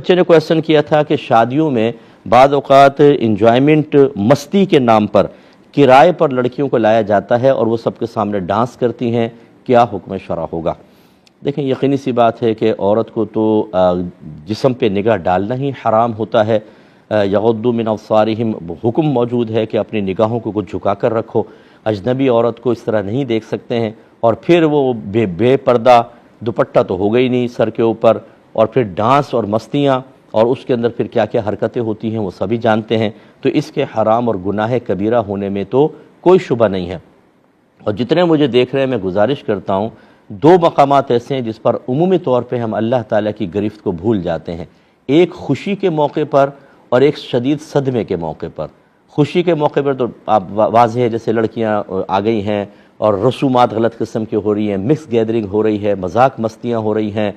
بچے نے کویسچن کیا تھا کہ شادیوں میں بعض اوقات انجوائمنٹ مستی کے نام پر کرائے پر لڑکیوں کو لایا جاتا ہے اور وہ سب کے سامنے ڈانس کرتی ہیں، کیا حکم شرع ہوگا؟ دیکھیں یقینی سی بات ہے کہ عورت کو تو جسم پہ نگاہ ڈالنا ہی حرام ہوتا ہے۔ یغضوا من ابصارہم، حکم موجود ہے کہ اپنی نگاہوں کو کچھ جھکا کر رکھو، اجنبی عورت کو اس طرح نہیں دیکھ سکتے ہیں۔ اور پھر وہ بے پردہ دوپٹہ تو ہو گئی نہیں سر کے اوپر، اور پھر ڈانس اور مستیاں، اور اس کے اندر پھر کیا کیا حرکتیں ہوتی ہیں وہ سبھی جانتے ہیں۔ تو اس کے حرام اور گناہ کبیرہ ہونے میں تو کوئی شبہ نہیں ہے۔ اور جتنے مجھے دیکھ رہے ہیں میں گزارش کرتا ہوں، دو مقامات ایسے ہیں جس پر عمومی طور پہ ہم اللہ تعالیٰ کی گرفت کو بھول جاتے ہیں، ایک خوشی کے موقع پر اور ایک شدید صدمے کے موقع پر۔ خوشی کے موقع پر تو آپ واضح ہے، جیسے لڑکیاں آ گئی ہیں اور رسومات غلط قسم کی ہو رہی ہیں، مکس گیدرنگ ہو رہی ہے، مذاق مستیاں ہو رہی ہیں،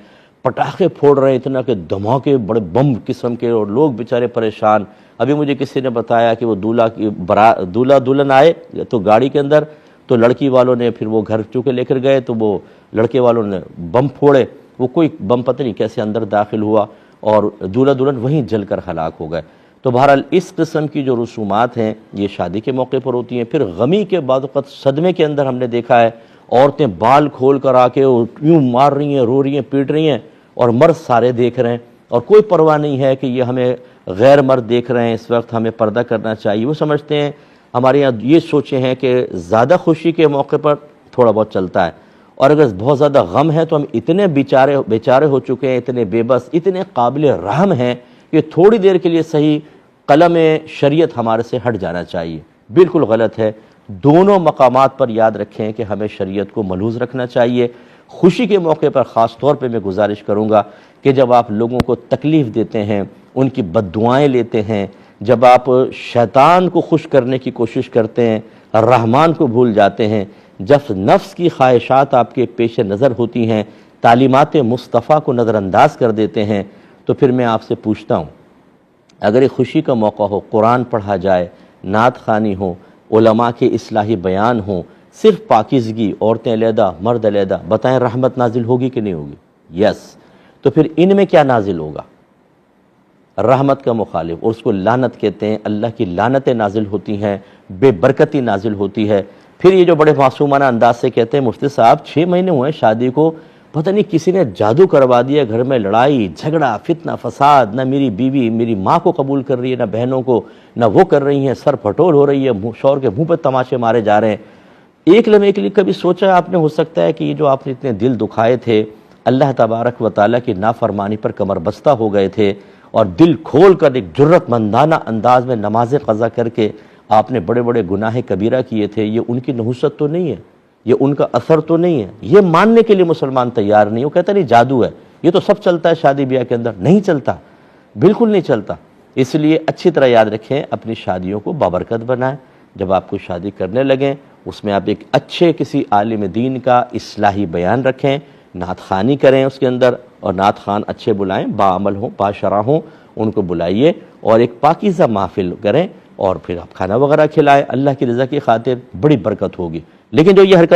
پٹاخے پھوڑ رہے ہیں اتنا کہ دھماکے بڑے بم قسم کے، اور لوگ بیچارے پریشان۔ ابھی مجھے کسی نے بتایا کہ وہ دولہا دلہن آئے تو گاڑی کے اندر، تو لڑکی والوں نے پھر وہ گھر چونکہ لے کر گئے تو وہ لڑکے والوں نے بم پھوڑے، وہ کوئی بم پتہ نہیں کیسے اندر داخل ہوا اور دولہا دلہن وہیں جل کر ہلاک ہو گئے۔ تو بہرحال اس قسم کی جو رسومات ہیں یہ شادی کے موقع پر ہوتی ہیں۔ پھر غمی کے بعد وقت صدمے کے اندر ہم نے دیکھا ہے عورتیں بال کھول کر آ کے یوں مار رہی ہیں، رو رہی ہیں، پیٹ رہی ہیں، اور مرد سارے دیکھ رہے ہیں اور کوئی پرواہ نہیں ہے کہ یہ ہمیں غیر مرد دیکھ رہے ہیں، اس وقت ہمیں پردہ کرنا چاہیے۔ وہ سمجھتے ہیں، ہمارے یہاں یہ سوچے ہیں کہ زیادہ خوشی کے موقع پر تھوڑا بہت چلتا ہے، اور اگر بہت زیادہ غم ہے تو ہم اتنے بیچارے ہو چکے ہیں، اتنے بے بس، اتنے قابل رحم ہیں کہ تھوڑی دیر کے لیے صحیح قلم شریعت ہمارے سے ہٹ جانا چاہیے۔ بالکل غلط ہے۔ دونوں مقامات پر یاد رکھیں کہ ہمیں شریعت کو ملحوظ رکھنا چاہیے۔ خوشی کے موقع پر خاص طور پہ میں گزارش کروں گا کہ جب آپ لوگوں کو تکلیف دیتے ہیں، ان کی بد دعائیں لیتے ہیں، جب آپ شیطان کو خوش کرنے کی کوشش کرتے ہیں، رحمان کو بھول جاتے ہیں، جب نفس کی خواہشات آپ کے پیش نظر ہوتی ہیں، تعلیمات مصطفیٰ کو نظر انداز کر دیتے ہیں، تو پھر میں آپ سے پوچھتا ہوں، اگر ایک خوشی کا موقع ہو، قرآن پڑھا جائے، نعت خوانی ہو، علماء کے اصلاحی بیان ہوں، صرف پاکیزگی، عورتیں علیحدہ مرد علیحدہ، بتائیں رحمت نازل ہوگی کہ نہیں ہوگی؟ یس۔ تو پھر ان میں کیا نازل ہوگا؟ رحمت کا مخالف، اور اس کو لعنت کہتے ہیں۔ اللہ کی لعنتیں نازل ہوتی ہیں، بے برکتی نازل ہوتی ہے۔ پھر یہ جو بڑے معصومانہ انداز سے کہتے ہیں مفتی صاحب 6 مہینے ہوئے ہیں شادی کو، پتہ نہیں کسی نے جادو کروا دیا، گھر میں لڑائی جھگڑا فتنہ فساد، نہ میری بیوی میری ماں کو قبول کر رہی ہے، نہ بہنوں کو، نہ وہ کر رہی ہیں، سر پھٹول ہو رہی ہے، شوہر کے منہ پہ تماشے مارے جا رہے ہیں۔ ایک لمحے کے لیے کبھی سوچا آپ نے، ہو سکتا ہے کہ یہ جو آپ نے اتنے دل دکھائے تھے، اللہ تبارک و تعالیٰ کی نافرمانی پر کمر بستہ ہو گئے تھے، اور دل کھول کر ایک جرت مندانہ انداز میں نماز قضا کر کے آپ نے بڑے بڑے گناہ کبیرہ کیے تھے، یہ ان کی نحوست تو نہیں ہے، یہ ان کا اثر تو نہیں ہے؟ یہ ماننے کے لیے مسلمان تیار نہیں۔ وہ کہتا نہیں جادو ہے، یہ تو سب چلتا ہے شادی بیاہ کے اندر۔ نہیں چلتا، بالکل نہیں چلتا۔ اس لیے اچھی طرح یاد رکھیں، اپنی شادیوں کو بابرکت بنائیں۔ جب آپ کو شادی کرنے لگیں اس میں آپ ایک اچھے کسی عالم دین کا اصلاحی بیان رکھیں، نعت خوانی کریں اس کے اندر، اور نعت خوان اچھے بلائیں، باعمل ہوں، باشرع ہوں، ان کو بلائیے اور ایک پاکیزہ محفل کریں، اور پھر آپ کھانا وغیرہ کھلائیں۔ اللہ کی رضا کی خاطر بڑی برکت ہوگی۔ لیکن جو یہ حرکت